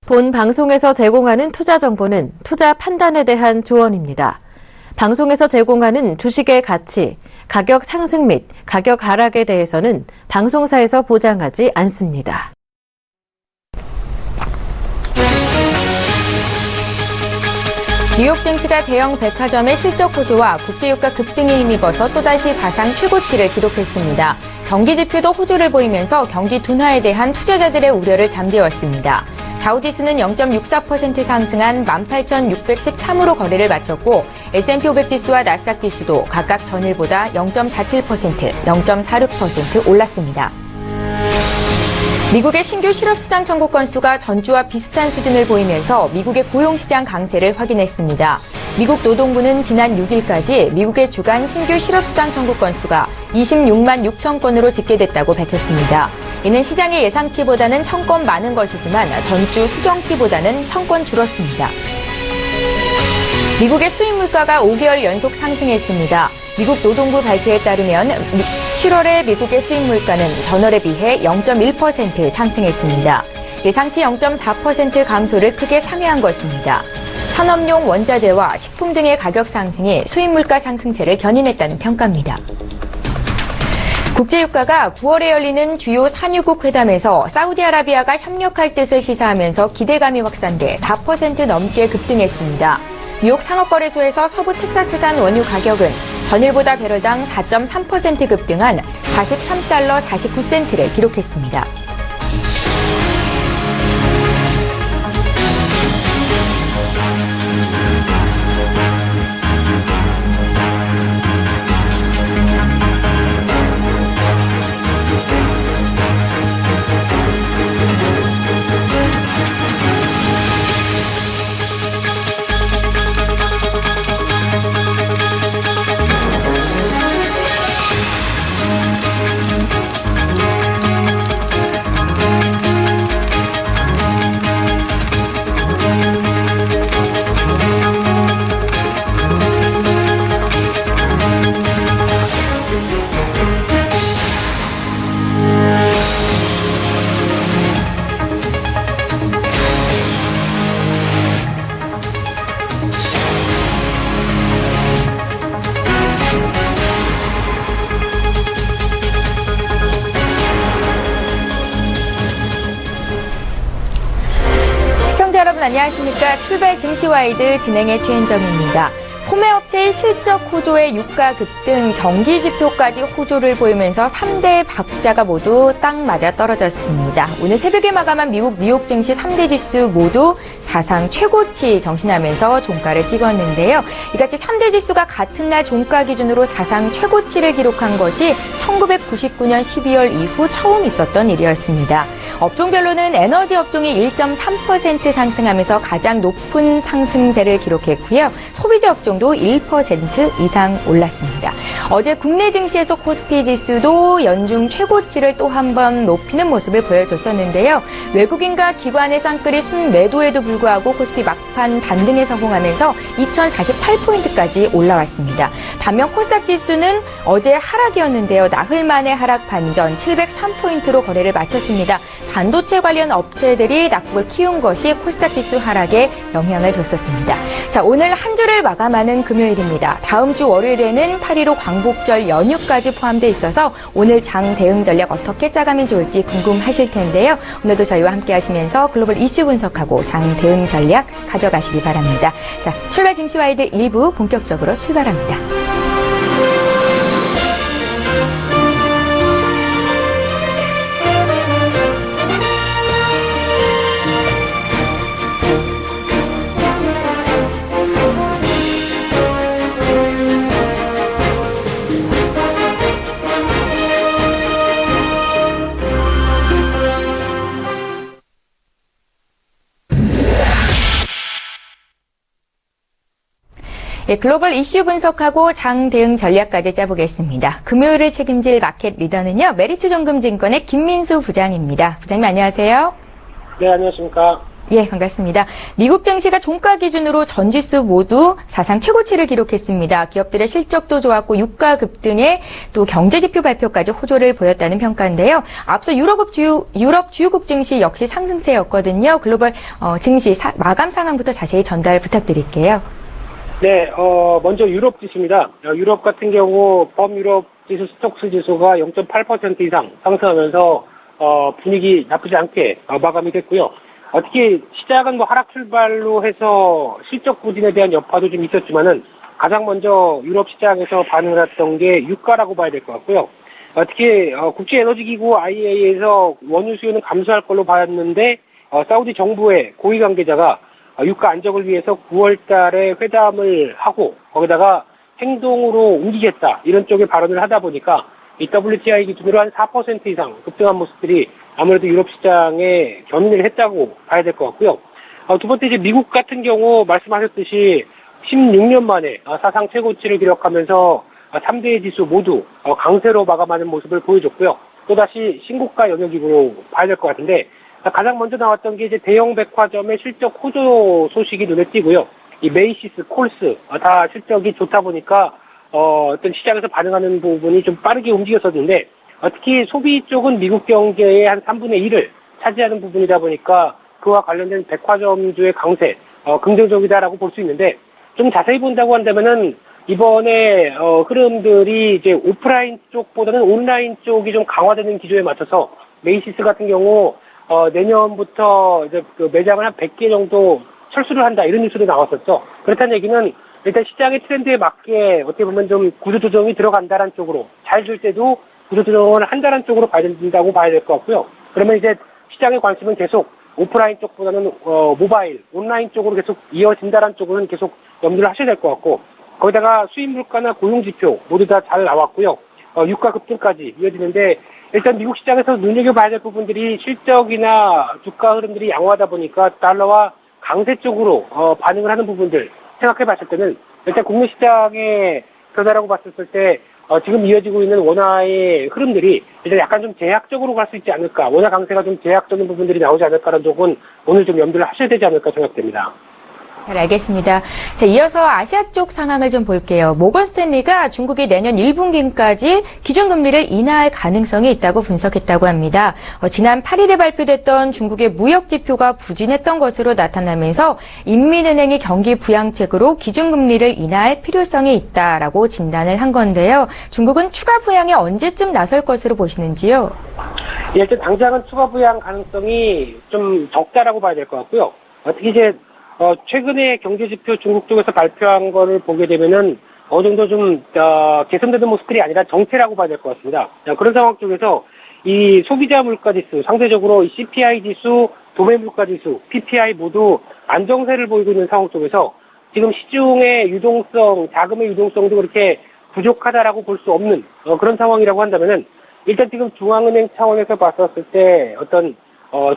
본 방송에서 제공하는 투자 정보는 투자 판단에 대한 조언입니다. 방송에서 제공하는 주식의 가치, 가격 상승 및 가격 하락에 대해서는 방송사에서 보장하지 않습니다. 뉴욕 증시가 대형 백화점의 실적 호조와 국제유가 급등에 힘입어서 또다시 사상 최고치를 기록했습니다. 경기 지표도 호조를 보이면서 경기 둔화에 대한 투자자들의 우려를 잠재웠습니다. 다우지수는 0.64% 상승한 18,613으로 거래를 마쳤고 S&P 500 지수와 나스닥 지수도 각각 전일보다 0.47%, 0.46% 올랐습니다. 미국의 신규 실업수당 청구 건수가 전주와 비슷한 수준을 보이면서 미국의 고용시장 강세를 확인했습니다. 미국 노동부는 지난 6일까지 미국의 주간 신규 실업수당 청구 건수가 26만 6천 건으로 집계됐다고 밝혔습니다. 이는 시장의 예상치보다는 1,000건 많은 것이지만 전주 수정치보다는 1,000건 줄었습니다. 미국의 수입 물가가 5개월 연속 상승했습니다. 미국 노동부 발표에 따르면 7월에 미국의 수입 물가는 전월에 비해 0.1% 상승했습니다. 예상치 0.4% 감소를 크게 상회한 것입니다. 산업용 원자재와 식품 등의 가격 상승이 수입 물가 상승세를 견인했다는 평가입니다. 국제유가가 9월에 열리는 주요 산유국 회담에서 사우디아라비아가 협력할 뜻을 시사하면서 기대감이 확산돼 4% 넘게 급등했습니다. 뉴욕 상업거래소에서 서부 텍사스산 원유 가격은 전일보다 배럴당 4.3% 급등한 43달러 49센트를 기록했습니다. 여러분 안녕하십니까. 출발 증시와이드 진행의 최은정입니다. 소매업체의 실적 호조에 유가 급등, 경기 지표까지 호조를 보이면서 3대 박자가 모두 딱 맞아 떨어졌습니다. 오늘 새벽에 마감한 미국 뉴욕 증시 3대 지수 모두 사상 최고치 경신하면서 종가를 찍었는데요. 이같이 3대 지수가 같은 날 종가 기준으로 사상 최고치를 기록한 것이 1999년 12월 이후 처음 있었던 일이었습니다. 업종별로는 에너지 업종이 1.3% 상승하면서 가장 높은 상승세를 기록했고요. 소비재 업종도 1% 이상 올랐습니다. 어제 국내 증시에서 코스피 지수도 연중 최고치를 또 한 번 높이는 모습을 보여줬었는데요. 외국인과 기관의 쌍끌이 순매도에도 불구하고 코스피 막판 반등에 성공하면서 2048포인트까지 올라왔습니다. 반면 코스닥 지수는 어제 하락이었는데요. 나흘 만에 하락 반전 703포인트로 거래를 마쳤습니다. 반도체 관련 업체들이 낙폭을 키운 것이 코스닥 지수 하락에 영향을 줬었습니다. 자, 오늘 한 주를 마감하는 금요일입니다. 다음 주 월요일에는 8.15 광복절 연휴까지 포함되어 있어서 오늘 장 대응 전략 어떻게 짜가면 좋을지 궁금하실 텐데요. 오늘도 저희와 함께 하시면서 글로벌 이슈 분석하고 장 대응 전략 가져가시기 바랍니다. 자, 출발 증시와이드 1부 본격적으로 출발합니다. 예, 글로벌 이슈 분석하고 장 대응 전략까지 짜보겠습니다. 금요일을 책임질 마켓 리더는요, 메리츠 정금증권의 김민수 부장입니다. 부장님 안녕하세요. 네, 안녕하십니까. 예, 반갑습니다. 미국 증시가 종가 기준으로 전 지수 모두 사상 최고치를 기록했습니다. 기업들의 실적도 좋았고 유가 급등에 또 경제 지표 발표까지 호조를 보였다는 평가인데요. 앞서 유럽 주요국 증시 역시 상승세였거든요. 글로벌 증시 마감 상황부터 자세히 전달 부탁드릴게요. 네, 먼저 유럽 지수입니다. 유럽 같은 경우 범유럽 지수 스톡스 지수가 0.8% 이상 상승하면서 분위기 나쁘지 않게 마감이 됐고요. 특히 시작은 하락 출발로 해서 실적 부진에 대한 여파도 좀 있었지만은 가장 먼저 유럽 시장에서 반응을 했던 게 유가라고 봐야 될 것 같고요. 특히 국제에너지기구 IEA에서 원유 수요는 감소할 걸로 봤는데 사우디 정부의 고위 관계자가 유가 안정을 위해서 9월 달에 회담을 하고 거기다가 행동으로 옮기겠다 이런 쪽의 발언을 하다 보니까 이 WTI 기준으로 한 4% 이상 급등한 모습들이 아무래도 유럽 시장에 견인을 했다고 봐야 될 것 같고요. 두 번째 이제 미국 같은 경우 말씀하셨듯이 16년 만에 사상 최고치를 기록하면서 3대 지수 모두 강세로 마감하는 모습을 보여줬고요. 또다시 신고가 영역으로 봐야 될 것 같은데 가장 먼저 나왔던 게 이제 대형 백화점의 실적 호조 소식이 눈에 띄고요. 이 메이시스, 콜스 다 실적이 좋다 보니까 어떤 시장에서 반응하는 부분이 좀 빠르게 움직였었는데 특히 소비 쪽은 미국 경제의 한 3분의 1을 차지하는 부분이다 보니까 그와 관련된 백화점주의 강세 긍정적이다라고 볼 수 있는데 좀 자세히 본다고 한다면은 이번에 흐름들이 이제 오프라인 쪽보다는 온라인 쪽이 좀 강화되는 기조에 맞춰서 메이시스 같은 경우 내년부터 이제 그 매장을 한 100개 정도 철수를 한다 이런 뉴스도 나왔었죠. 그렇다는 얘기는 일단 시장의 트렌드에 맞게 어떻게 보면 좀 구조조정이 들어간다는 쪽으로 잘 줄 때도 구조조정을 한다는 쪽으로 봐야 된다고 봐야 될 것 같고요. 그러면 이제 시장의 관심은 계속 오프라인 쪽보다는 모바일, 온라인 쪽으로 계속 이어진다는 쪽으로는 계속 염두를 하셔야 될 것 같고 거기다가 수입 물가나 고용 지표 모두 다 잘 나왔고요. 유가 급등까지 이어지는데 일단 미국 시장에서 눈여겨봐야 될 부분들이 실적이나 주가 흐름들이 양호하다 보니까 달러와 강세 쪽으로 반응을 하는 부분들 생각해봤을 때는 일단 국내 시장의 변화라고 봤을 때 지금 이어지고 있는 원화의 흐름들이 일단 약간 좀 제약적으로 갈 수 있지 않을까, 원화 강세가 좀 제약적인 부분들이 나오지 않을까라는 쪽은 오늘 좀 염두를 하셔야 되지 않을까 생각됩니다. 잘 알겠습니다. 자, 이어서 아시아 쪽 상황을 좀 볼게요. 모건 스탠리가 중국이 내년 1분기까지 기준금리를 인하할 가능성이 있다고 분석했다고 합니다. 지난 8일에 발표됐던 중국의 무역 지표가 부진했던 것으로 나타나면서 인민은행이 경기 부양책으로 기준금리를 인하할 필요성이 있다라고 진단을 한 건데요. 중국은 추가 부양에 언제쯤 나설 것으로 보시는지요? 예, 일단 당장은 추가 부양 가능성이 좀 적다라고 봐야 될 것 같고요. 특히 이제 최근에 경제지표 중국 쪽에서 발표한 거를 보게 되면은 어느 정도 좀 개선되는 모습들이 아니라 정체라고 봐야 될 것 같습니다. 그런 상황 쪽에서 이 소비자 물가지수, 상대적으로 이 CPI 지수, 도매 물가지수, PPI 모두 안정세를 보이고 있는 상황 쪽에서 지금 시중의 유동성, 자금의 유동성도 그렇게 부족하다라고 볼 수 없는 그런 상황이라고 한다면은 일단 지금 중앙은행 차원에서 봤었을 때 어떤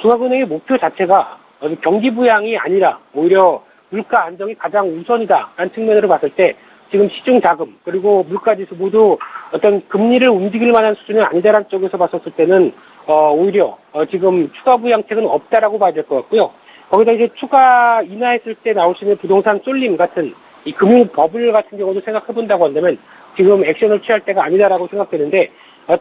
중앙은행의 목표 자체가 경기 부양이 아니라 오히려 물가 안정이 가장 우선이다라는 측면으로 봤을 때 지금 시중 자금 그리고 물가지수 모두 어떤 금리를 움직일 만한 수준이 아니다라는 쪽에서 봤었을 때는 오히려 지금 추가 부양책은 없다라고 봐야 될 것 같고요. 거기다 이제 추가 인하했을 때 나올 수 있는 부동산 쏠림 같은 이 금융 버블 같은 경우도 생각해 본다고 한다면 지금 액션을 취할 때가 아니다라고 생각되는데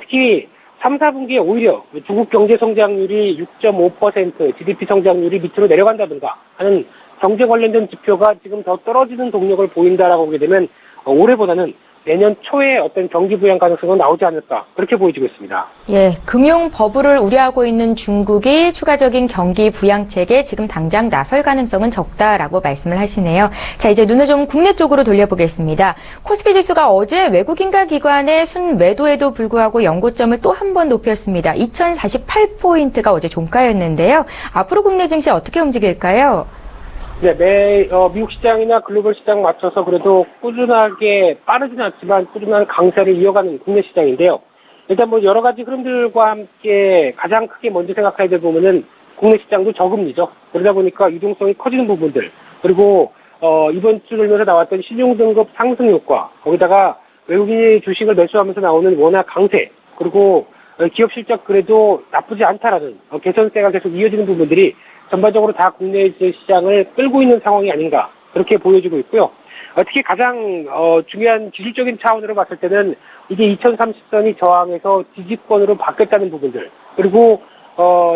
특히 3, 4분기에 오히려 중국 경제 성장률이 6.5%, GDP 성장률이 밑으로 내려간다든가 하는 경제 관련된 지표가 지금 더 떨어지는 동력을 보인다라고 보게 되면 올해보다는 내년 초에 어떤 경기 부양 가능성은 나오지 않을까 그렇게 보여지고 있습니다. 예, 금융 버블을 우려하고 있는 중국이 추가적인 경기 부양책에 지금 당장 나설 가능성은 적다라고 말씀을 하시네요. 자, 이제 눈을 좀 국내 쪽으로 돌려보겠습니다. 코스피 지수가 어제 외국인가 기관의 순매도에도 불구하고 연고점을 또 한 번 높였습니다. 2048포인트가 어제 종가였는데요. 앞으로 국내 증시 어떻게 움직일까요? 네, 미국 시장이나 글로벌 시장 맞춰서 그래도 꾸준하게 빠르진 않지만 꾸준한 강세를 이어가는 국내 시장인데요. 일단 여러 가지 흐름들과 함께 가장 크게 먼저 생각해야 될 부분은 국내 시장도 저금리죠. 그러다 보니까 유동성이 커지는 부분들, 그리고 이번 주 들면서 나왔던 신용등급 상승 효과, 거기다가 외국인이 주식을 매수하면서 나오는 원화 강세, 그리고 기업 실적 그래도 나쁘지 않다라는 개선세가 계속 이어지는 부분들이 전반적으로 다 국내 시장을 끌고 있는 상황이 아닌가 그렇게 보여지고 있고요. 특히 가장 중요한 기술적인 차원으로 봤을 때는 이게 2030선이 저항에서 지지권으로 바뀌었다는 부분들, 그리고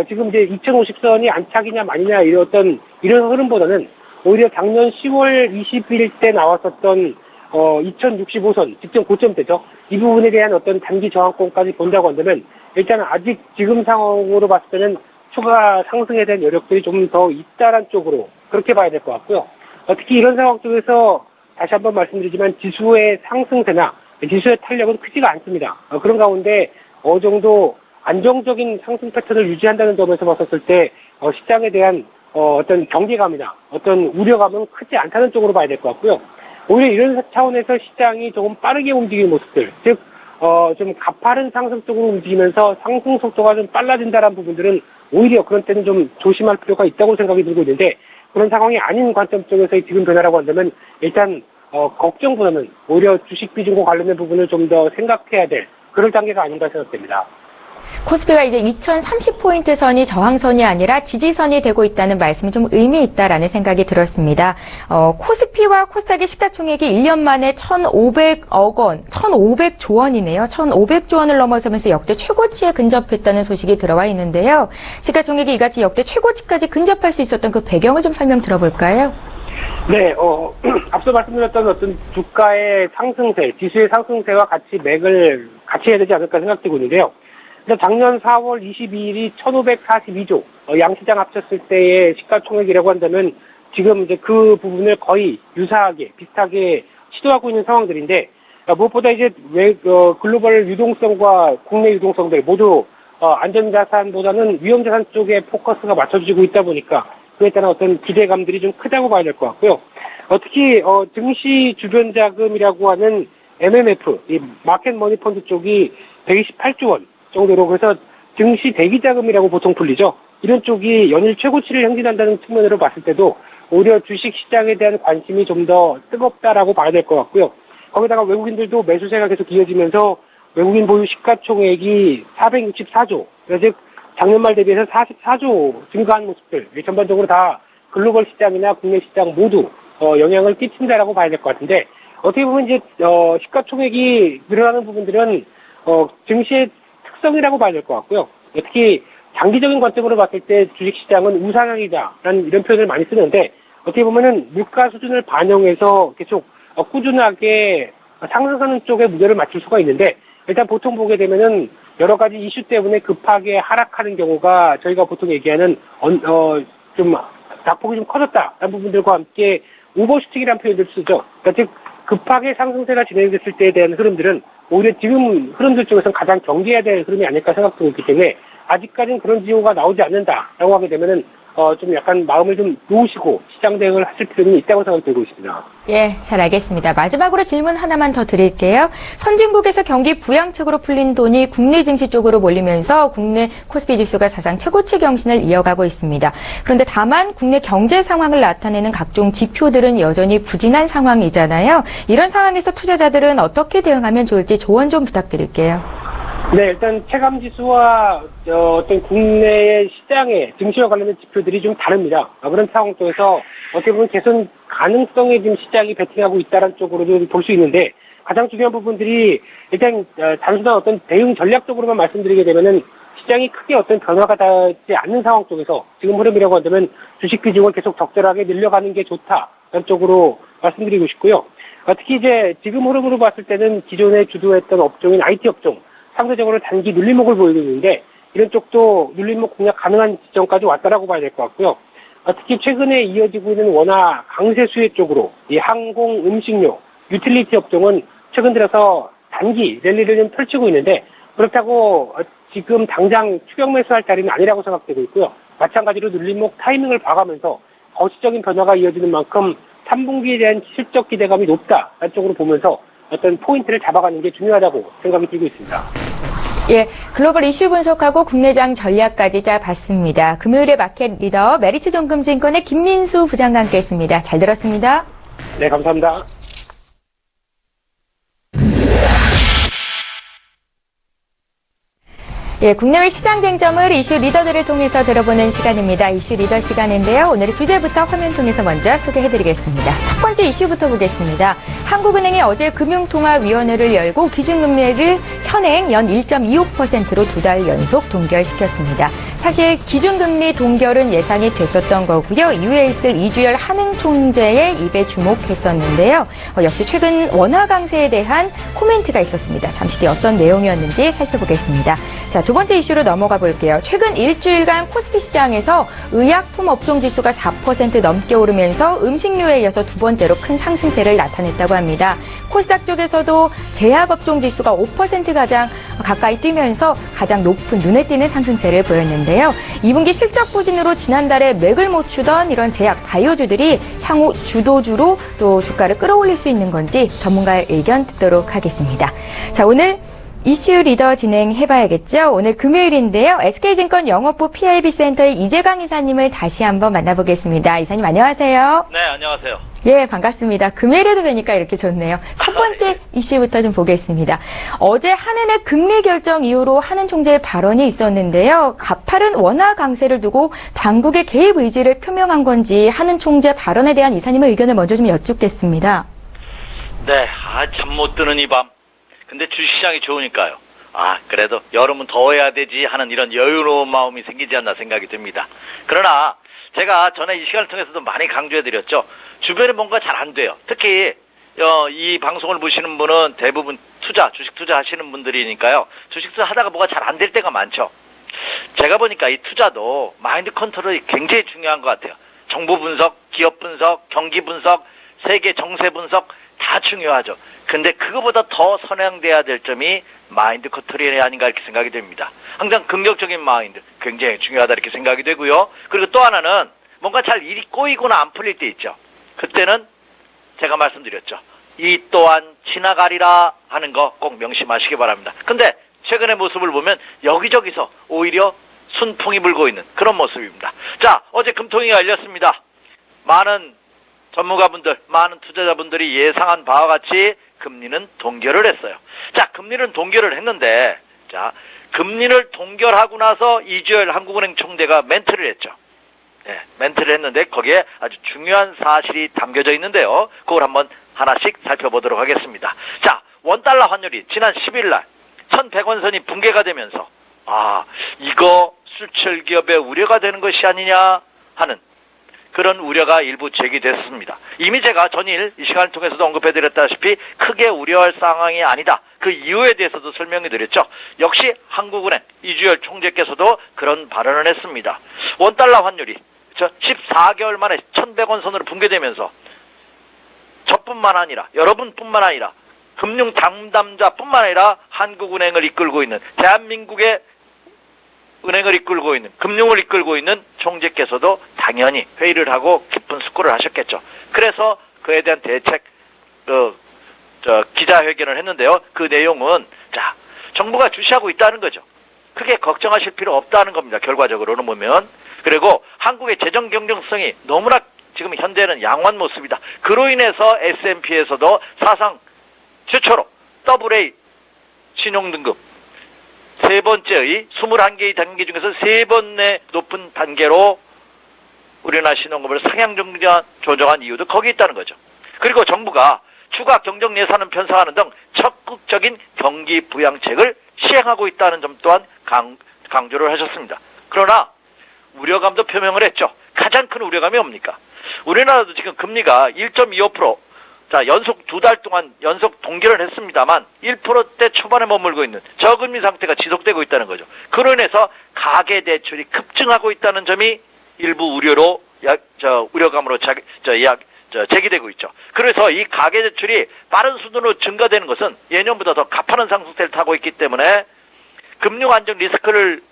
지금 이제 2050선이 안착이냐 마니냐 이런 흐름보다는 오히려 작년 10월 20일 때 나왔었던 2065선 직전 고점대죠. 이 부분에 대한 어떤 단기 저항권까지 본다고 한다면 일단 아직 지금 상황으로 봤을 때는 추가 상승에 대한 여력들이 좀 더 있다란 쪽으로 그렇게 봐야 될 것 같고요. 특히 이런 상황 속에서 다시 한번 말씀드리지만 지수의 상승세나 지수의 탄력은 크지가 않습니다. 그런 가운데 어느 정도 안정적인 상승 패턴을 유지한다는 점에서 봤었을 때 시장에 대한 어떤 경계감이나 어떤 우려감은 크지 않다는 쪽으로 봐야 될 것 같고요. 오히려 이런 차원에서 시장이 조금 빠르게 움직이는 모습들, 즉 좀 가파른 상승 쪽으로 움직이면서 상승 속도가 좀 빨라진다는 부분들은 오히려 그런 때는 좀 조심할 필요가 있다고 생각이 들고 있는데, 그런 상황이 아닌 관점 쪽에서의 지금 변화라고 한다면 일단 걱정보다는 오히려 주식 비중과 관련된 부분을 좀 더 생각해야 될 그럴 단계가 아닌가 생각됩니다. 코스피가 이제 2030포인트 선이 저항선이 아니라 지지선이 되고 있다는 말씀이 좀 의미 있다라는 생각이 들었습니다. 코스피와 코스닥의 시가총액이 1년 만에 1,500억 원, 1,500조 원이네요. 1,500조 원을 넘어서면서 역대 최고치에 근접했다는 소식이 들어와 있는데요. 시가총액이 이같이 역대 최고치까지 근접할 수 있었던 그 배경을 좀 설명 들어볼까요? 네, 앞서 말씀드렸던 어떤 주가의 상승세, 지수의 상승세와 같이 맥을 같이 해야 되지 않을까 생각되고 있는데요. 작년 4월 22일이 1,542조, 양시장 합쳤을 때의 시가총액이라고 한다면 지금 이제 그 부분을 거의 유사하게, 비슷하게 시도하고 있는 상황들인데, 무엇보다 이제 글로벌 유동성과 국내 유동성들 모두 안전자산보다는 위험자산 쪽에 포커스가 맞춰지고 있다 보니까 그에 따른 어떤 기대감들이 좀 크다고 봐야 될 것 같고요. 특히 증시 주변 자금이라고 하는 MMF, 이 마켓 머니 펀드 쪽이 128조 원 정도로, 그래서 증시 대기 자금이라고 보통 불리죠. 이런 쪽이 연일 최고치를 행진한다는 측면으로 봤을 때도 오히려 주식 시장에 대한 관심이 좀 더 뜨겁다라고 봐야 될 것 같고요. 거기다가 외국인들도 매수세가 계속 이어지면서 외국인 보유 시가총액이 464조, 즉 작년 말 대비해서 44조 증가한 모습들, 전반적으로 다 글로벌 시장이나 국내 시장 모두 영향을 끼친다라고 봐야 될 것 같은데, 어떻게 보면 이제 시가총액이 늘어나는 부분들은 증시의 특성이라고 봐야 될 것 같고요. 특히 장기적인 관점으로 봤을 때 주식시장은 우상향이다라는 이런 표현을 많이 쓰는데, 어떻게 보면은 물가 수준을 반영해서 계속 꾸준하게 상승하는 쪽에 무게를 맞출 수가 있는데, 일단 보통 보게 되면은 여러 가지 이슈 때문에 급하게 하락하는 경우가 저희가 보통 얘기하는 좀 낙폭이 좀 커졌다라는 부분들과 함께 오버슈팅이라는 표현을 쓰죠. 그러니까 즉 급하게 상승세가 진행됐을 때에 대한 흐름들은 오히려 지금 흐름들 중에서는 가장 경계해야 될 흐름이 아닐까 생각되고 있기 때문에 아직까지는 그런 징후가 나오지 않는다라고 하게 되면은 좀 약간 마음을 좀 놓으시고 시장 대응을 하실 필요는 있다고 생각되고 있습니다. 예, 잘 알겠습니다. 마지막으로 질문 하나만 더 드릴게요. 선진국에서 경기 부양책으로 풀린 돈이 국내 증시 쪽으로 몰리면서 국내 코스피 지수가 사상 최고치 경신을 이어가고 있습니다. 그런데 다만 국내 경제 상황을 나타내는 각종 지표들은 여전히 부진한 상황이잖아요. 이런 상황에서 투자자들은 어떻게 대응하면 좋을지 조언 좀 부탁드릴게요. 네, 일단 체감지수와 어떤 국내의 시장의 증시와 관련된 지표들이 좀 다릅니다. 그런 상황 속에서 어떻게 보면 개선 가능성에 지금 시장이 베팅하고 있다는 쪽으로도 볼 수 있는데, 가장 중요한 부분들이 일단 단순한 어떤 대응 전략적으로만 말씀드리게 되면은 시장이 크게 어떤 변화가 닿지 않는 상황 속에서 지금 흐름이라고 한다면 주식 비중을 계속 적절하게 늘려가는 게 좋다라는 쪽으로 말씀드리고 싶고요. 특히 이제 지금 흐름으로 봤을 때는 기존에 주도했던 업종인 IT 업종, 상대적으로 단기 눌림목을 보이고 있는데, 이런 쪽도 눌림목 공략 가능한 지점까지 왔다라고 봐야 될 것 같고요. 특히 최근에 이어지고 있는 원화 강세 수혜 쪽으로 이 항공, 음식료, 유틸리티 업종은 최근 들어서 단기 랠리를 좀 펼치고 있는데, 그렇다고 지금 당장 추격 매수할 자리는 아니라고 생각되고 있고요. 마찬가지로 눌림목 타이밍을 봐가면서 거시적인 변화가 이어지는 만큼 3분기에 대한 실적 기대감이 높다라는 쪽으로 보면서 어떤 포인트를 잡아가는 게 중요하다고 생각이 들고 있습니다. 예, 글로벌 이슈 분석하고 국내장 전략까지 짜봤습니다. 금요일의 마켓 리더 메리츠정금증권의 김민수 부장과 함께했습니다. 잘 들었습니다. 네, 감사합니다. 예, 국내외 시장 쟁점을 이슈 리더들을 통해서 들어보는 시간입니다. 이슈 리더 시간인데요. 오늘의 주제부터 화면 통해서 먼저 소개해드리겠습니다. 첫 번째 이슈부터 보겠습니다. 한국은행이 어제 금융통화위원회를 열고 기준금리를 현행 연 1.25%로 2달 연속 동결시켰습니다. 사실 기준금리 동결은 예상이 됐었던 거고요. 이후에 있을 이주열 한흥 총재의 입에 주목했었는데요. 역시 최근 원화 강세에 대한 코멘트가 있었습니다. 잠시 뒤 어떤 내용이었는지 살펴보겠습니다. 자, 두 번째 이슈로 넘어가 볼게요. 최근 일주일간 코스피 시장에서 의약품 업종 지수가 4% 넘게 오르면서 음식료에 이어서 두 번째로 큰 상승세를 나타냈다고 합니다. 코스닥 쪽에서도 제약업종 지수가 5% 가장 가까이 뛰면서 가장 높은 눈에 띄는 상승세를 보였는데요. 2분기 실적 부진으로 지난달에 맥을 못 추던 이런 제약 바이오주들이 향후 주도주로 또 주가를 끌어올릴 수 있는 건지 전문가의 의견 듣도록 하겠습니다. 자, 오늘 이슈 리더 진행해봐야겠죠. 오늘 금요일인데요. SK증권 영업부 PIB센터의 이재강 이사님을 다시 한번 만나보겠습니다. 이사님 안녕하세요. 네, 안녕하세요. 예, 반갑습니다. 금요일에도 뵈니까 이렇게 좋네요. 첫 번째 이슈부터 좀 보겠습니다. 어제 한은의 금리 결정 이후로 한은 총재의 발언이 있었는데요. 가파른 원화 강세를 두고 당국의 개입 의지를 표명한 건지 한은 총재 발언에 대한 이사님의 의견을 먼저 좀 여쭙겠습니다. 네, 잠 못 드는 이 밤. 근데 주식시장이 좋으니까요. 그래도 여름은 더워야 되지 하는 이런 여유로운 마음이 생기지 않나 생각이 듭니다. 그러나 제가 전에 이 시간을 통해서도 많이 강조해드렸죠. 주변에 뭔가 잘 안 돼요. 특히 이 방송을 보시는 분은 대부분 주식 투자 하시는 분들이니까요. 주식 투자 하다가 뭐가 잘 안 될 때가 많죠. 제가 보니까 이 투자도 마인드 컨트롤이 굉장히 중요한 것 같아요. 정보 분석, 기업 분석, 경기 분석, 세계 정세 분석 다 중요하죠. 근데 그거보다 더 선행돼야 될 점이 마인드 컨트롤이 아닌가 이렇게 생각이 됩니다. 항상 긍정적인 마인드 굉장히 중요하다 이렇게 생각이 되고요. 그리고 또 하나는 뭔가 잘 일이 꼬이거나 안 풀릴 때 있죠. 그때는 제가 말씀드렸죠. 이 또한 지나가리라 하는 거 꼭 명심하시기 바랍니다. 근데 최근의 모습을 보면 여기저기서 오히려 순풍이 불고 있는 그런 모습입니다. 자, 어제 금통위가 열렸습니다. 많은 전문가분들, 많은 투자자분들이 예상한 바와 같이 금리는 동결을 했어요. 자, 금리는 동결을 했는데, 자, 금리를 동결하고 나서 이주열 한국은행 총재가 멘트를 했죠. 네, 멘트를 했는데 거기에 아주 중요한 사실이 담겨져 있는데요. 그걸 한번 하나씩 살펴보도록 하겠습니다. 자, 원달러 환율이 지난 10일 날 1,100원 선이 붕괴가 되면서 이거 수출 기업의 우려가 되는 것이 아니냐 하는 그런 우려가 일부 제기됐습니다. 이미 제가 전일 이 시간을 통해서도 언급해드렸다시피 크게 우려할 상황이 아니다. 그 이유에 대해서도 설명해 드렸죠. 역시 한국은행 이주열 총재께서도 그런 발언을 했습니다. 원달러 환율이 14개월 만에 1,100원 선으로 붕괴되면서 저뿐만 아니라 여러분뿐만 아니라 금융 담당자뿐만 아니라 한국은행을 이끌고 있는 대한민국의 은행을 이끌고 있는, 금융을 이끌고 있는 총재께서도 당연히 회의를 하고 깊은 숙고를 하셨겠죠. 그래서 그에 대한 대책, 기자회견을 했는데요. 그 내용은, 자, 정부가 주시하고 있다는 거죠. 크게 걱정하실 필요 없다는 겁니다. 결과적으로는 보면. 그리고 한국의 재정 경쟁성이 너무나 지금 현재는 양호한 모습이다. 그로 인해서 S&P에서도 사상 최초로 AA 신용등급 세 번째의 21개의 단계 중에서 세 번의 높은 단계로 우리나라 신용금을 상향 조정한 이유도 거기 있다는 거죠. 그리고 정부가 추가 경정 예산을 편성하는 등 적극적인 경기 부양책을 시행하고 있다는 점 또한 강조를 하셨습니다. 그러나 우려감도 표명을 했죠. 가장 큰 우려감이 뭡니까? 우리나라도 지금 금리가 1.25%, 자, 연속 2달 동안 연속 동결을 했습니다만 1%대 초반에 머물고 있는 저금리 상태가 지속되고 있다는 거죠. 그로 인해서 가계대출이 급증하고 있다는 점이 일부 우려로 우려감으로 제기되고 있죠. 그래서 이 가계대출이 빠른 수준으로 증가되는 것은 예년보다 더 가파른 상승세를 타고 있기 때문에 금융안정 리스크를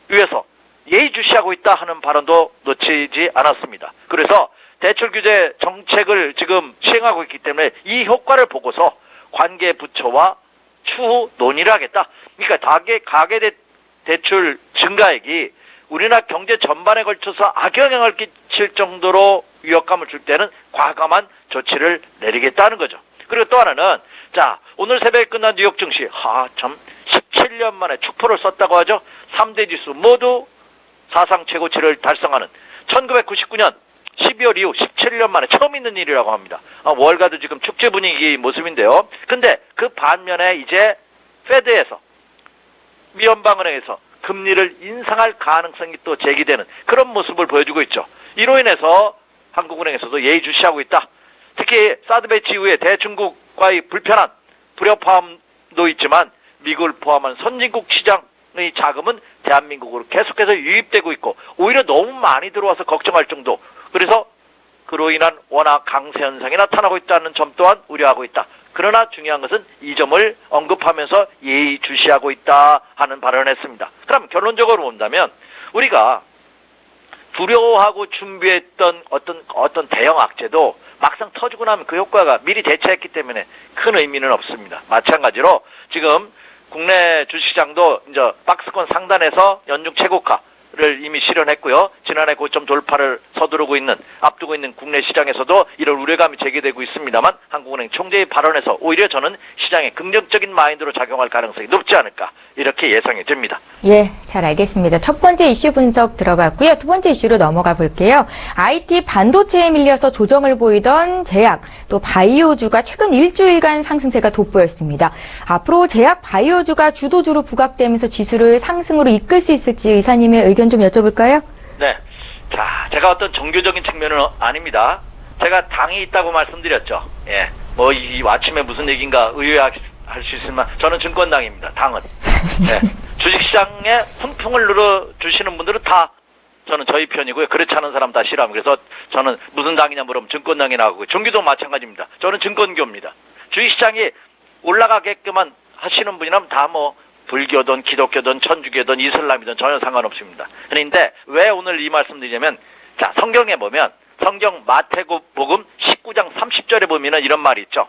위해서 예의주시하고 있다 하는 발언도 놓치지 않았습니다. 그래서 대출 규제 정책을 지금 시행하고 있기 때문에 이 효과를 보고서 관계 부처와 추후 논의를 하겠다. 그러니까 가계대출 증가액이 우리나라 경제 전반에 걸쳐서 악영향을 끼칠 정도로 위협감을 줄 때는 과감한 조치를 내리겠다는 거죠. 그리고 또 하나는, 자, 오늘 새벽에 끝난 뉴욕 증시, 참 17년 만에 축포를 썼다고 하죠. 3대 지수 모두 사상 최고치를 달성하는 1999년 12월 이후 17년 만에 처음 있는 일이라고 합니다. 월가도 지금 축제 분위기 모습인데요. 근데 그 반면에 이제 페드에서 미연방은행에서 금리를 인상할 가능성이 또 제기되는 그런 모습을 보여주고 있죠. 이로 인해서 한국은행에서도 예의주시하고 있다. 특히 사드 배치 이후에 대중국과의 불편한 불협화음도 있지만 미국을 포함한 선진국 시장의 자금은 대한민국으로 계속해서 유입되고 있고 오히려 너무 많이 들어와서 걱정할 정도. 그래서 그로 인한 워낙 강세 현상이 나타나고 있다는 점 또한 우려하고 있다. 그러나 중요한 것은 이 점을 언급하면서 예의주시하고 있다 하는 발언을 했습니다. 그럼 결론적으로 본다면 우리가 두려워하고 준비했던 어떤 대형 악재도 막상 터지고 나면 그 효과가 미리 대처했기 때문에 큰 의미는 없습니다. 마찬가지로 지금 국내 주식시장도 이제 박스권 상단에서 연중 최고가를 이미 실현했고요. 지난해 고점 돌파를 앞두고 있는 국내 시장에서도 이런 우려감이 제기되고 있습니다만 한국은행 총재의 발언에서 오히려 저는 시장에 긍정적인 마인드로 작용할 가능성이 높지 않을까 이렇게 예상이 됩니다. 예, 잘 알겠습니다. 첫 번째 이슈 분석 들어봤고요. 두 번째 이슈로 넘어가 볼게요. IT 반도체에 밀려서 조정을 보이던 제약, 또 바이오주가 최근 일주일간 상승세가 돋보였습니다. 앞으로 제약 바이오주가 주도주로 부각되면서 지수를 상승으로 이끌 수 있을지 이사님의 의견 좀 여쭤볼까요? 네. 자, 제가 어떤 종교적인 측면은 아닙니다. 제가 당이 있다고 말씀드렸죠. 예. 이 아침에 무슨 얘기인가 의외할 수 있으면 저는 증권당입니다. 당은. 예. 주식시장에 훈풍을 눌러주시는 분들은 다 저는 저희 편이고요. 그렇지 않은 사람 다 싫어합니다. 그래서 저는 무슨 당이냐 물으면 증권당이 나오고요. 종교도 마찬가지입니다. 저는 증권교입니다. 주식시장이 올라가게끔만 하시는 분이라면 다 불교든 기독교든 천주교든 이슬람이든 전혀 상관없습니다. 그런데 왜 오늘 이 말씀 드리냐면 자, 성경에 보면 성경 마태복음 19장 30절에 보면은 이런 말이 있죠.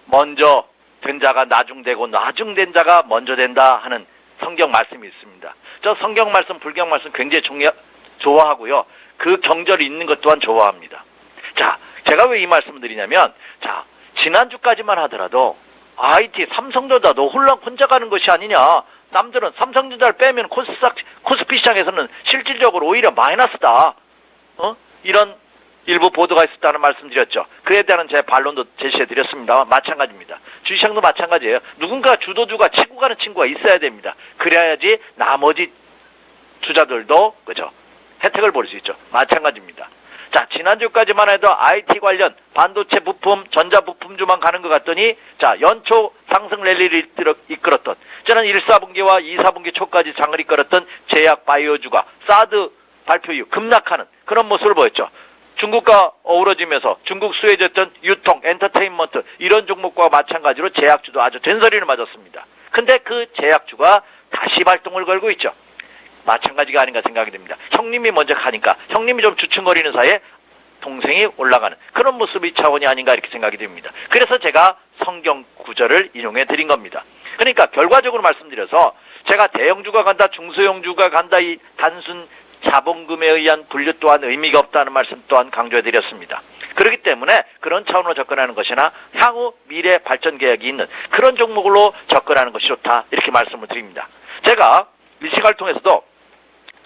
먼저 된 자가 나중되고 나중된 자가 먼저 된다 하는 성경 말씀이 있습니다. 저 성경 말씀, 불경 말씀 굉장히 좋아하고요. 그 경절이 있는 것 또한 좋아합니다. 자, 제가 왜 이 말씀을 드리냐면 자, 지난주까지만 하더라도 IT, 삼성전자 너 혼자 가는 것이 아니냐. 남들은 삼성전자를 빼면 코스피 시장에서는 실질적으로 오히려 마이너스다. 이런 일부 보도가 있었다는 말씀드렸죠. 그에 대한 제 반론도 제시해드렸습니다만 마찬가지입니다. 주식시장도 마찬가지예요. 누군가 주도주가 치고 가는 친구가 있어야 됩니다. 그래야지 나머지 투자들도 그죠 혜택을 볼 수 있죠. 마찬가지입니다. 자, 지난주까지만 해도 IT 관련 반도체 부품, 전자 부품주만 가는 것 같더니 자, 연초 상승 랠리를 이끌었던 저는 1사분기와 2사분기 초까지 장을 이끌었던 제약 바이오주가 사드 발표 이후 급락하는 그런 모습을 보였죠. 중국과 어우러지면서 중국 수혜졌던 유통, 엔터테인먼트 이런 종목과 마찬가지로 제약주도 아주 된소리를 맞았습니다. 근데 그 제약주가 다시 발동을 걸고 있죠. 마찬가지가 아닌가 생각이 됩니다. 형님이 먼저 가니까 형님이 좀 주춤거리는 사이에 동생이 올라가는 그런 모습이 차원이 아닌가 이렇게 생각이 됩니다. 그래서 제가 성경 구절을 인용해 드린 겁니다. 그러니까 결과적으로 말씀드려서 제가 대형주가 간다, 중소형주가 간다 이 단순 자본금에 의한 분류 또한 의미가 없다는 말씀 또한 강조해 드렸습니다. 그렇기 때문에 그런 차원으로 접근하는 것이나 향후 미래 발전 계획이 있는 그런 종목으로 접근하는 것이 좋다 이렇게 말씀을 드립니다. 제가 이 시간을 통해서도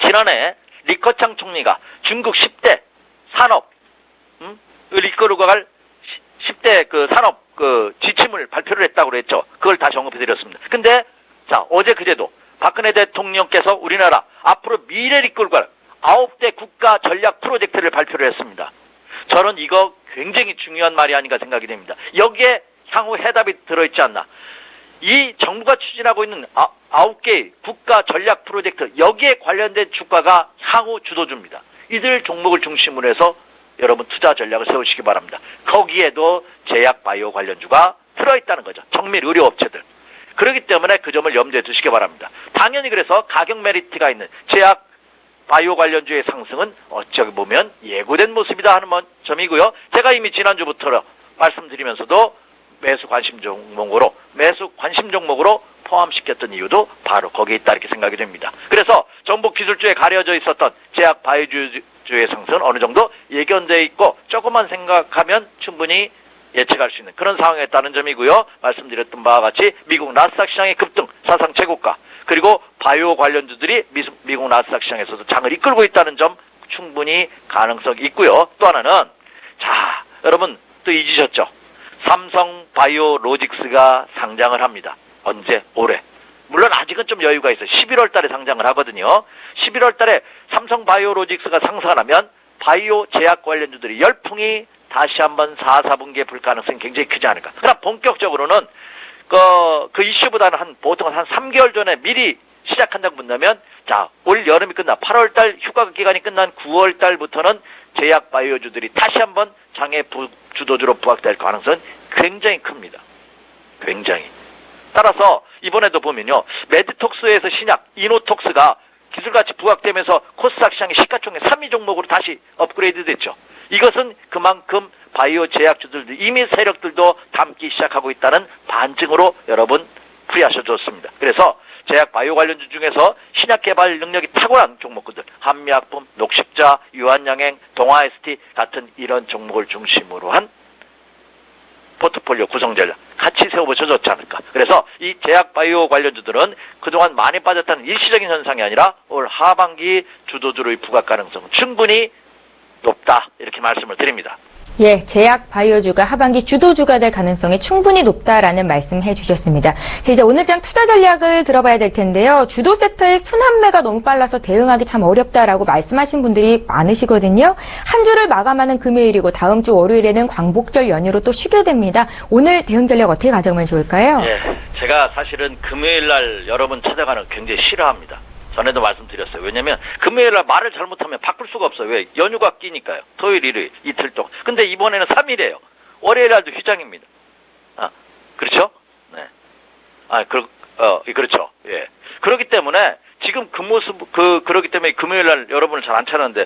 지난해 리커창 총리가 중국 10대 산업을 이끌고 갈 10대 그 산업 그 지침을 발표를 했다고 그랬죠. 그걸 다 언급해드렸습니다. 근데 자, 어제 그제도 박근혜 대통령께서 우리나라 앞으로 미래를 이끌고 갈 9대 국가 전략 프로젝트를 발표를 했습니다. 저는 이거 굉장히 중요한 말이 아닌가 생각이 됩니다. 여기에 향후 해답이 들어있지 않나. 이 정부가 추진하고 있는 9개의 국가 전략 프로젝트 여기에 관련된 주가가 향후 주도주입니다. 이들 종목을 중심으로 해서 여러분 투자 전략을 세우시기 바랍니다. 거기에도 제약 바이오 관련주가 들어있다는 거죠. 정밀 의료 업체들. 그렇기 때문에 그 점을 염두에 두시기 바랍니다. 당연히 그래서 가격 메리트가 있는 제약 바이오 관련주의 상승은 어찌 보면 예고된 모습이다 하는 점이고요. 제가 이미 지난주부터 말씀드리면서도 매수 관심 종목으로 포함시켰던 이유도 바로 거기에 있다 이렇게 생각이 됩니다. 그래서 전북 기술주에 가려져 있었던 제약 바이오주의 상승은 어느 정도 예견되어 있고 조금만 생각하면 충분히 예측할 수 있는 그런 상황에 있다는 점이고요. 말씀드렸던 바와 같이 미국 나스닥 시장의 급등, 사상 최고가, 그리고 바이오 관련주들이 미국 나스닥 시장에서도 장을 이끌고 있다는 점 충분히 가능성이 있고요. 또 하나는 자, 여러분 또 잊으셨죠? 삼성 바이오로직스가 상장을 합니다. 언제? 올해. 물론 아직은 좀 여유가 있어요. 11월 달에 상장을 하거든요. 11월 달에 삼성 바이오로직스가 상장하면 바이오 제약 관련주들이 열풍이 다시 한번 4, 4분기에 불 가능성이 굉장히 크지 않을까. 그러나 본격적으로는 그 이슈보다는 보통 한 3개월 전에 미리 시작한다고 본다면, 자, 올 여름이 끝나 8월 달 휴가 기간이 끝난 9월 달부터는 제약 바이오주들이 다시 한번 장의 주도주로 부각될 가능성은 굉장히 큽니다. 굉장히. 따라서 이번에도 보면요, 메드톡스에서 신약 이노톡스가 기술가치 부각되면서 코스닥 시장의 시가총액 3위 종목으로 다시 업그레이드 됐죠. 이것은 그만큼 바이오 제약주들도 이미 세력들도 담기 시작하고 있다는 반증으로 여러분 풀이하셔줬습니다. 그래서 제약 바이오 관련주 중에서 신약 개발 능력이 탁월한 종목군들, 한미약품, 녹십자, 유한양행, 동아ST 같은 이런 종목을 중심으로 한 포트폴리오 구성 전략 같이 세워보셔도 좋지 않을까. 그래서 이 제약 바이오 관련주들은 그동안 많이 빠졌다는 일시적인 현상이 아니라 올 하반기 주도주의 부각 가능성은 충분히 높다, 이렇게 말씀을 드립니다. 예, 제약 바이오주가 하반기 주도주가 될 가능성이 충분히 높다라는 말씀 해주셨습니다. 자, 이제 오늘장 투자 전략을 들어봐야 될 텐데요. 주도 섹터의 순환매가 너무 빨라서 대응하기 참 어렵다라고 말씀하신 분들이 많으시거든요. 한 주를 마감하는 금요일이고 다음 주 월요일에는 광복절 연휴로 또 쉬게 됩니다. 오늘 대응 전략 어떻게 가져가면 좋을까요? 예, 제가 사실은 금요일 날 여러분 찾아가는 거 굉장히 싫어합니다. 전에도 말씀드렸어요. 왜냐면 금요일날 말을 잘못하면 바꿀 수가 없어요. 왜? 연휴가 끼니까요. 토요일, 일요일, 이틀 동안. 근데 이번에는 3일이에요. 월요일날도 휴장입니다. 아, 그렇죠? 네. 그렇죠. 예. 그렇기 때문에 지금 그 모습, 그렇기 때문에 금요일날 여러분을 잘 안 찾았는데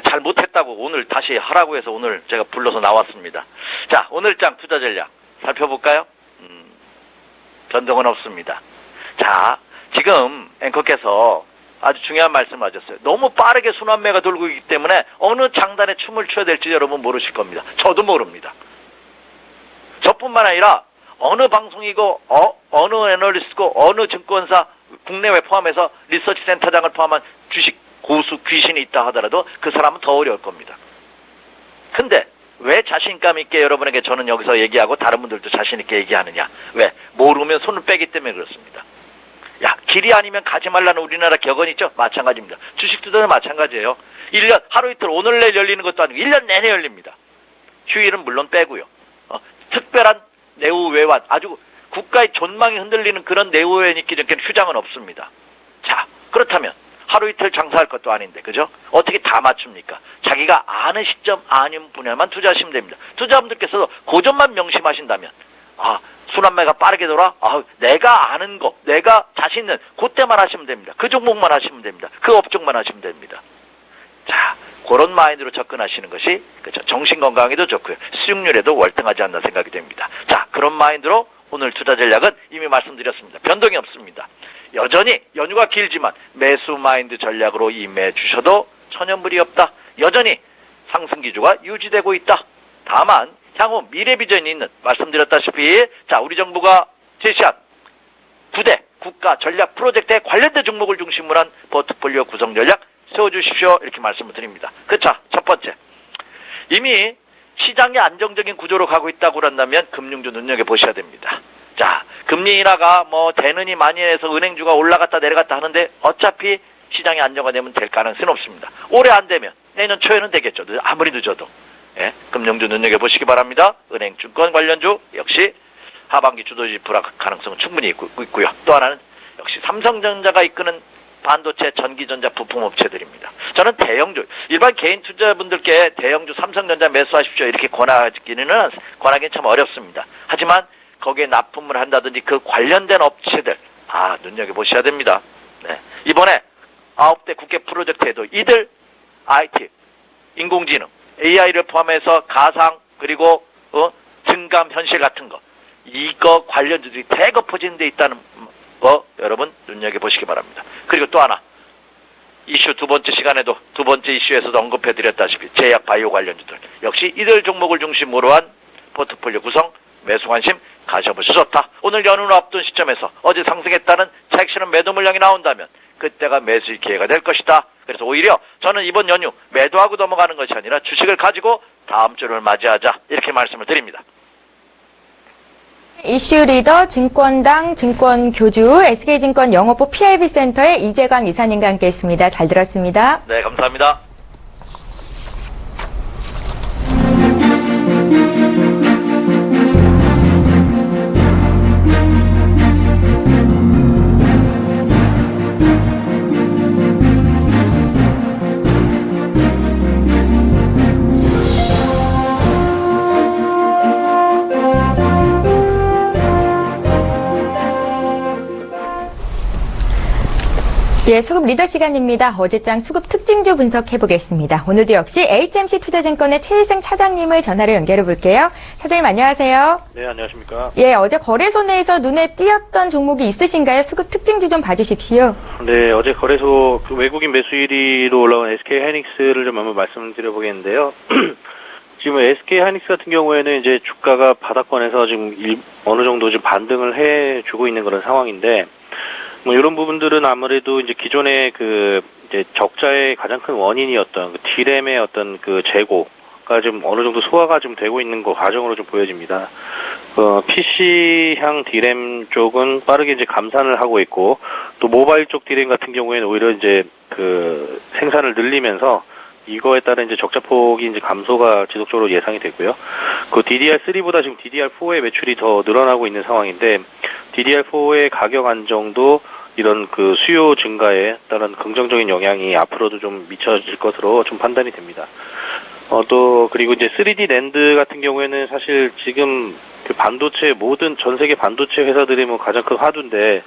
잘 못했다고 오늘 다시 하라고 해서 오늘 제가 불러서 나왔습니다. 자, 오늘장 투자 전략 살펴볼까요? 변동은 없습니다. 자, 지금 앵커께서 아주 중요한 말씀 하셨어요. 너무 빠르게 순환매가 돌고 있기 때문에 어느 장단에 춤을 춰야 될지 여러분 모르실 겁니다. 저도 모릅니다. 저뿐만 아니라 어느 방송이고 어느 애널리스트고 어느 증권사 국내외 포함해서 리서치 센터장을 포함한 주식 고수 귀신이 있다 하더라도 그 사람은 더 어려울 겁니다. 근데 왜 자신감 있게 여러분에게 저는 여기서 얘기하고 다른 분들도 자신 있게 얘기하느냐? 왜? 모르면 손을 빼기 때문에 그렇습니다. 야, 길이 아니면 가지 말라는 우리나라 격언 있죠? 마찬가지입니다. 주식 투자는 마찬가지예요. 1년 하루 이틀 오늘 내일 열리는 것도 아니고 1년 내내 열립니다. 휴일은 물론 빼고요. 특별한 내후외환, 아주 국가의 존망이 흔들리는 그런 내후외환이 있기 전에는 휴장은 없습니다. 자, 그렇다면 하루 이틀 장사할 것도 아닌데, 그죠? 어떻게 다 맞춥니까? 자기가 아는 시점, 아는 분야만 투자하시면 됩니다. 투자분들께서도 그 점만 명심하신다면, 순환매가 빠르게 돌아? 내가 아는 거, 내가 자신 있는 그때만 하시면 됩니다. 그 종목만 하시면 됩니다. 그 업종만 하시면 됩니다. 자, 그런 마인드로 접근하시는 것이 그렇죠. 정신 건강에도 좋고요. 수익률에도 월등하지 않나 생각이 됩니다. 자, 그런 마인드로 오늘 투자 전략은 이미 말씀드렸습니다. 변동이 없습니다. 여전히 연휴가 길지만 매수 마인드 전략으로 임해 주셔도 천연물이 없다. 여전히 상승 기조가 유지되고 있다. 다만 향후 미래 비전이 있는 말씀드렸다시피 자, 우리 정부가 제시한 9대 국가 전략 프로젝트에 관련된 종목을 중심으로 한 포트폴리오 구성 전략 세워주십시오. 이렇게 말씀을 드립니다. 자, 첫 번째. 이미 시장이 안정적인 구조로 가고 있다고 한다면 금융주 눈여겨보셔야 됩니다. 자, 금리 인하가 되느니 많이 해서 은행주가 올라갔다 내려갔다 하는데 어차피 시장이 안정화되면 될 가능성은 없습니다. 올해 안 되면 내년 초에는 되겠죠. 아무리 늦어도. 예, 금융주 눈여겨보시기 바랍니다. 은행, 증권 관련주 역시 하반기 주도지 불확 가능성은 충분히 있고요. 또 하나는 역시 삼성전자가 이끄는 반도체, 전기전자 부품업체들입니다. 저는 대형주, 일반 개인 투자분들께 대형주 삼성전자 매수하십시오 이렇게 권하기는 참 어렵습니다. 하지만 거기에 납품을 한다든지 그 관련된 업체들 눈여겨보셔야 됩니다. 네. 이번에 9대 국회 프로젝트에도 이들 IT, 인공지능, AI를 포함해서 가상 그리고 증감 현실 같은 거 이거 관련주들이 대거 퍼지는 데 있다는 거 여러분 눈여겨보시기 바랍니다. 그리고 또 하나 이슈 두 번째 시간에도 두 번째 이슈에서도 언급해드렸다시피 제약 바이오 관련주들 역시 이들 종목을 중심으로 한 포트폴리오 구성, 매수 관심 가셔보셔 좋다. 오늘 연휴를 앞둔 시점에서 어제 상승했다는 책실은 매도 물량이 나온다면 그때가 매수의 기회가 될 것이다. 그래서 오히려 저는 이번 연휴 매도하고 넘어가는 것이 아니라 주식을 가지고 다음 주를 맞이하자 이렇게 말씀을 드립니다. 이슈 리더 증권당 증권교주 SK증권 영업부 PIB센터의 이재광 이사님과 함께했습니다. 잘 들었습니다. 네, 감사합니다. 예, 수급 리더 시간입니다. 어제장 수급 특징주 분석해보겠습니다. 오늘도 역시 HMC 투자증권의 최일승 차장님을 전화로 연결해 볼게요. 차장님 안녕하세요. 네, 안녕하십니까. 예, 어제 거래소 내에서 눈에 띄었던 종목이 있으신가요? 수급 특징주 좀 봐주십시오. 네, 어제 거래소 외국인 매수 1위로 올라온 SK 하이닉스를 좀 한번 말씀을 드려보겠는데요. 지금 SK 하이닉스 같은 경우에는 이제 주가가 바닥권에서 지금 어느 정도 좀 반등을 해주고 있는 그런 상황인데, 뭐 이런 부분들은 아무래도 이제 기존의 이제 적자의 가장 큰 원인이었던 D램의 어떤 재고가 좀 어느 정도 소화가 좀 되고 있는 과정으로 좀 보여집니다. PC향 D램 쪽은 빠르게 이제 감산을 하고 있고, 또 모바일 쪽 D램 같은 경우에는 오히려 이제 생산을 늘리면서 이거에 따른 이제 적자폭이 이제 감소가 지속적으로 예상이 되고요. DDR3보다 지금 DDR4의 매출이 더 늘어나고 있는 상황인데, DDR4의 가격 안정도 이런 수요 증가에 따른 긍정적인 영향이 앞으로도 좀 미쳐질 것으로 좀 판단이 됩니다. 또 그리고 이제 3D 낸드 같은 경우에는 사실 지금 반도체 모든 전 세계 반도체 회사들이 뭐 가장 큰 화두인데,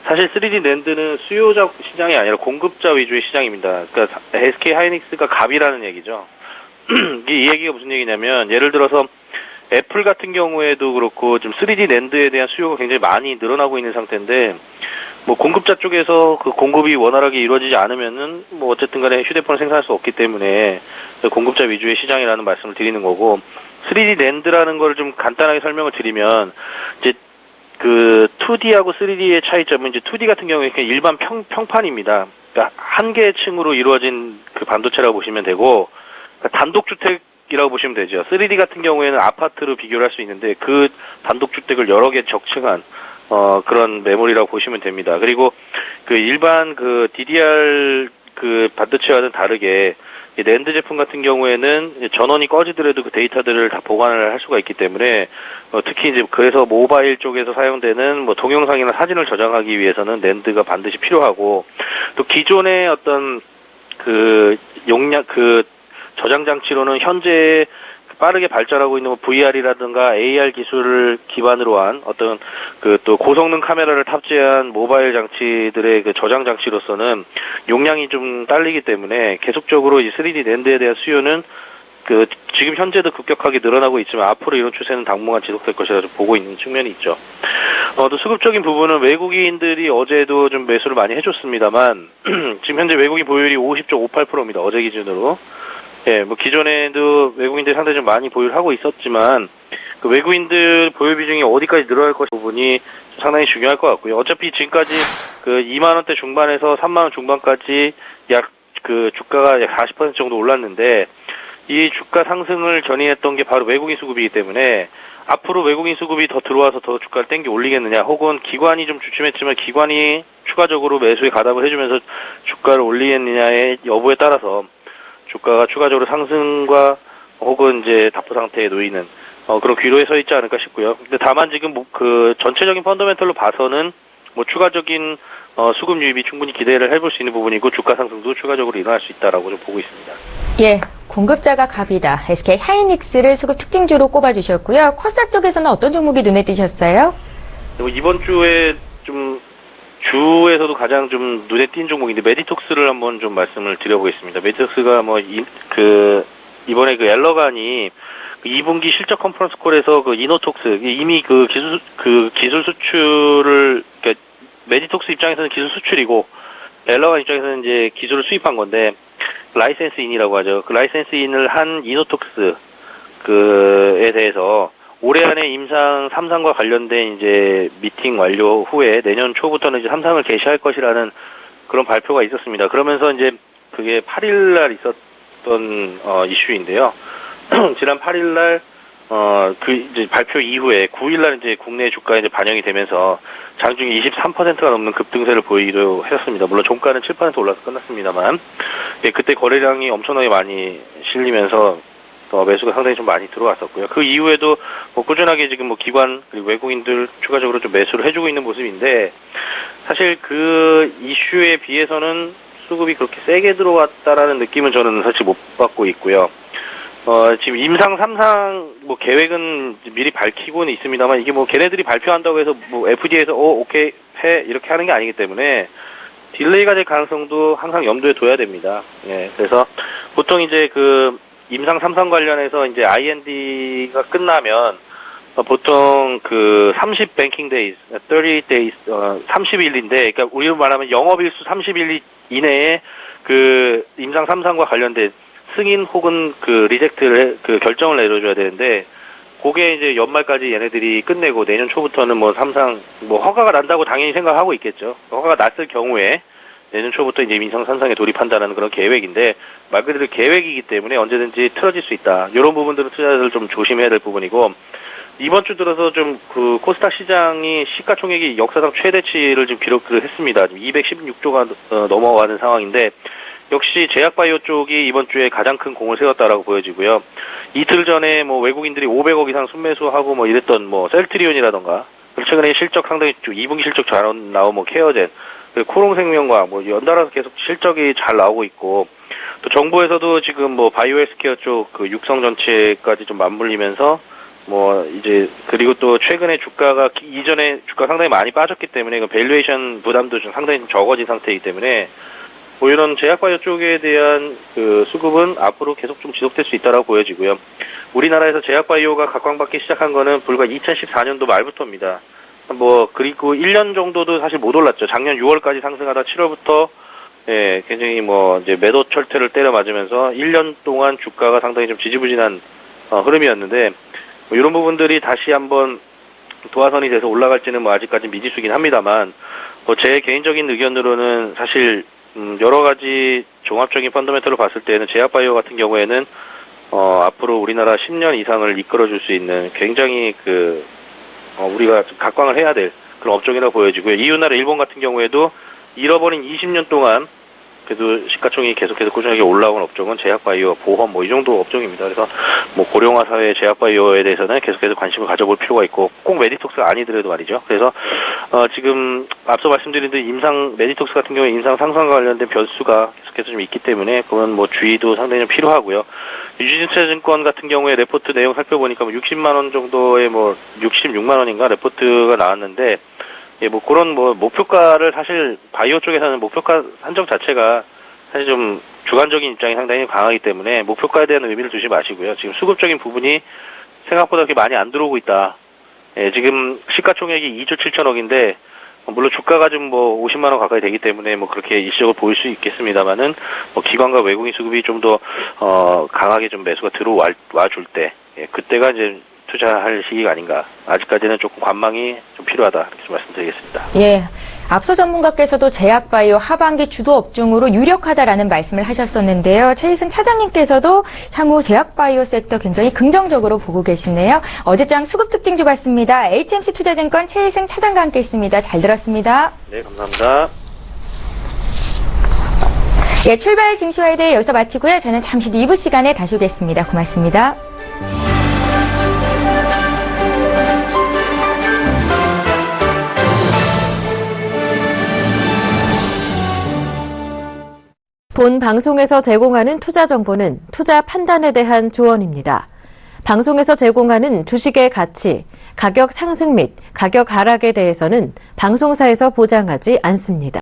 사실 3D 낸드는 수요자 시장이 아니라 공급자 위주의 시장입니다. 그러니까 SK 하이닉스가 갑이라는 얘기죠. 이 얘기가 무슨 얘기냐면, 예를 들어서 애플 같은 경우에도 그렇고 좀 3D 낸드에 대한 수요가 굉장히 많이 늘어나고 있는 상태인데, 뭐 공급자 쪽에서 공급이 원활하게 이루어지지 않으면은 뭐 어쨌든 간에 휴대폰을 생산할 수 없기 때문에 공급자 위주의 시장이라는 말씀을 드리는 거고, 3D 낸드라는 걸 좀 간단하게 설명을 드리면, 이제 2D하고 3D의 차이점은, 이제 2D 같은 경우에 그냥 일반 평판입니다. 그러니까 한 개의 층으로 이루어진 반도체라고 보시면 되고, 그러니까 단독주택이라고 보시면 되죠. 3D 같은 경우에는 아파트로 비교를 할 수 있는데, 그 단독주택을 여러 개 적층한 그런 메모리라고 보시면 됩니다. 그리고 일반 DDR 반도체와는 다르게 낸드 제품 같은 경우에는 전원이 꺼지더라도 데이터들을 다 보관을 할 수가 있기 때문에, 특히 이제 그래서 모바일 쪽에서 사용되는 뭐 동영상이나 사진을 저장하기 위해서는 낸드가 반드시 필요하고, 또 기존의 어떤 용량 저장 장치로는 현재 빠르게 발전하고 있는 VR이라든가 AR 기술을 기반으로 한 어떤 또 고성능 카메라를 탑재한 모바일 장치들의 저장 장치로서는 용량이 좀 딸리기 때문에 계속적으로 이 3D 낸드에 대한 수요는 지금 현재도 급격하게 늘어나고 있지만 앞으로 이런 추세는 당분간 지속될 것이라고 보고 있는 측면이 있죠. 또 수급적인 부분은 외국인들이 어제도 좀 매수를 많이 해줬습니다만 지금 현재 외국인 보유율이 50.58%입니다. 어제 기준으로. 예, 뭐 기존에도 외국인들이 상당히 좀 많이 보유를 하고 있었지만, 외국인들 보유 비중이 어디까지 늘어날 것이 부분이 상당히 중요할 것 같고요. 어차피 지금까지 2만 원대 중반에서 3만 원 중반까지 약 주가가 약 40% 정도 올랐는데, 이 주가 상승을 견인했던 게 바로 외국인 수급이기 때문에 앞으로 외국인 수급이 더 들어와서 더 주가를 땡겨 올리겠느냐, 혹은 기관이 좀 주춤했지만 기관이 추가적으로 매수에 가담을 해주면서 주가를 올리겠느냐의 여부에 따라서 주가가 추가적으로 상승과 혹은 이제 답보 상태에 놓이는 그런 기로에 서 있지 않을까 싶고요. 근데 다만 지금 전체적인 펀더멘털로 봐서는 뭐 추가적인 수급 유입이 충분히 기대를 해볼 수 있는 부분이고, 주가 상승도 추가적으로 일어날 수 있다라고 좀 보고 있습니다. 예, 공급자가 갑이다. SK 하이닉스를 수급 특징주로 꼽아주셨고요. 코스닥 쪽에서는 어떤 종목이 눈에 띄셨어요? 이번 주에 좀 주에서도 가장 좀 눈에 띈 종목인데, 메디톡스를 한번 좀 말씀을 드려보겠습니다. 메디톡스가 이번에 엘러간이 2분기 실적 컨퍼런스 콜에서 이노톡스, 이미 기술 수출을, 메디톡스 입장에서는 기술 수출이고, 엘러간 입장에서는 이제 기술을 수입한 건데, 라이센스 인이라고 하죠. 라이센스 인을 한 이노톡스에 대해서 올해 안에 임상 3상과 관련된 이제 미팅 완료 후에 내년 초부터는 이제 3상을 개시할 것이라는 그런 발표가 있었습니다. 그러면서 이제 그게 8일 날 있었던 이슈인데요. 지난 8일 날 그 이제 발표 이후에 9일 날 이제 국내 주가에 이제 반영이 되면서 장중에 23%가 넘는 급등세를 보이기도 했었습니다. 물론 종가는 7% 올라서 끝났습니다만, 예, 그때 거래량이 엄청나게 많이 실리면서 매수가 상당히 좀 많이 들어왔었고요. 그 이후에도 뭐 꾸준하게 지금 뭐 기관 그리고 외국인들 추가적으로 좀 매수를 해주고 있는 모습인데, 사실 그 이슈에 비해서는 수급이 그렇게 세게 들어왔다라는 느낌은 저는 사실 못 받고 있고요. 지금 임상 3상 뭐 계획은 미리 밝히고는 있습니다만, 이게 뭐 걔네들이 발표한다고 해서 뭐 FDA에서 오케이 해 이렇게 하는 게 아니기 때문에 딜레이가 될 가능성도 항상 염두에 둬야 됩니다. 예, 그래서 보통 이제 그 임상 3상 관련해서 이제 IND가 끝나면 보통 그 30 banking days, 30 days, 30일인데, 그러니까 우리로 말하면 영업일수 30일 이내에 그 임상 3상과 관련된 승인 혹은 그 리젝트를 그 결정을 내려줘야 되는데, 그게 이제 연말까지 얘네들이 끝내고 내년 초부터는 뭐 3상 뭐 허가가 난다고 당연히 생각하고 있겠죠. 허가가 났을 경우에 내년 초부터 이제 임상 3상에 돌입한다는 그런 계획인데, 말 그대로 계획이기 때문에 언제든지 틀어질 수 있다. 이런 부분들은 투자자들 좀 조심해야 될 부분이고, 이번 주 들어서 좀 그 코스닥 시장이 시가총액이 역사상 최대치를 지금 기록을 했습니다. 지금 216조가 넘어가는 상황인데, 역시 제약바이오 쪽이 이번 주에 가장 큰 공을 세웠다라고 보여지고요. 이틀 전에 뭐 외국인들이 500억 이상 순매수하고 뭐 이랬던 뭐 셀트리온이라던가, 그리고 최근에 실적 상당히 2분기 실적 잘 나온 뭐 케어젠, 그리고 코롱생명과 뭐 연달아서 계속 실적이 잘 나오고 있고, 또 정부에서도 지금 뭐 바이오 헬스케어 쪽 그 육성 전체까지 좀 맞물리면서 뭐 이제, 그리고 또 최근에 주가가 이전에 주가 상당히 많이 빠졌기 때문에 그 밸류에이션 부담도 좀 상당히 좀 적어진 상태이기 때문에 뭐 이런 제약바이오 쪽에 대한 그 수급은 앞으로 계속 좀 지속될 수 있다라고 보여지고요. 우리나라에서 제약바이오가 각광받기 시작한 거는 불과 2014년도 말부터입니다. 뭐 그리고 1년 정도도 사실 못 올랐죠. 작년 6월까지 상승하다 7월부터 예, 굉장히 뭐 이제 매도 철퇴를 때려 맞으면서 1년 동안 주가가 상당히 좀 지지부진한 흐름이었는데, 뭐 이런 부분들이 다시 한번 도화선이 돼서 올라갈지는 뭐 아직까지 미지수긴 합니다만, 뭐 제 개인적인 의견으로는 사실 여러 가지 종합적인 펀더멘털로 봤을 때는 제약바이오 같은 경우에는 앞으로 우리나라 10년 이상을 이끌어줄 수 있는 굉장히 우리가 각광을 해야 될 그런 업종이라고 보여지고요. 이웃나라 일본 같은 경우에도 잃어버린 20년 동안 그래도 시가총액이 계속해서 꾸준하게 올라온 업종은 제약바이오, 보험 뭐 이 정도 업종입니다. 그래서 뭐 고령화 사회 제약바이오에 대해서는 계속해서 관심을 가져볼 필요가 있고, 꼭 메디톡스가 아니더라도 말이죠. 그래서 지금 앞서 말씀드린 대로 메디톡스 같은 경우에 임상 상상과 관련된 변수가 계속해서 좀 있기 때문에 그건 뭐 주의도 상당히 좀 필요하고요. 유진투자증권 같은 경우에 레포트 내용 살펴보니까 뭐 60만 원 정도의 뭐 66만 원인가 레포트가 나왔는데, 예, 뭐 그런 뭐 목표가를 사실 바이오 쪽에서는 목표가 산정 자체가 사실 좀 주관적인 입장이 상당히 강하기 때문에 목표가에 대한 의미를 두지 마시고요. 지금 수급적인 부분이 생각보다 그렇게 많이 안 들어오고 있다. 예, 지금 시가총액이 2조 7천억인데 물론 주가가 좀 뭐 50만 원 가까이 되기 때문에 뭐 그렇게 일시적으로 보일 수 있겠습니다만은 뭐 기관과 외국인 수급이 좀 더 강하게 좀 매수가 들어와 줄 때, 예, 그때가 이제 투자할 시기가 아닌가. 아직까지는 조금 관망이 좀 필요하다, 이렇게 좀 말씀드리겠습니다. 예, 앞서 전문가께서도 제약바이오 하반기 주도 업종으로 유력하다라는 말씀을 하셨었는데요. 최희승 차장님께서도 향후 제약바이오 섹터 굉장히 긍정적으로 보고 계시네요. 어제장 수급 특징주 봤습니다. HMC 투자증권 최희승 차장과 함께 있습니다. 잘 들었습니다. 네, 감사합니다. 예, 출발 증시와이드 여기서 마치고요. 저는 잠시 뒤 2부 시간에 다시 오겠습니다. 고맙습니다. 본 방송에서 제공하는 투자 정보는 투자 판단에 대한 조언입니다. 방송에서 제공하는 주식의 가치, 가격 상승 및 가격 하락에 대해서는 방송사에서 보장하지 않습니다.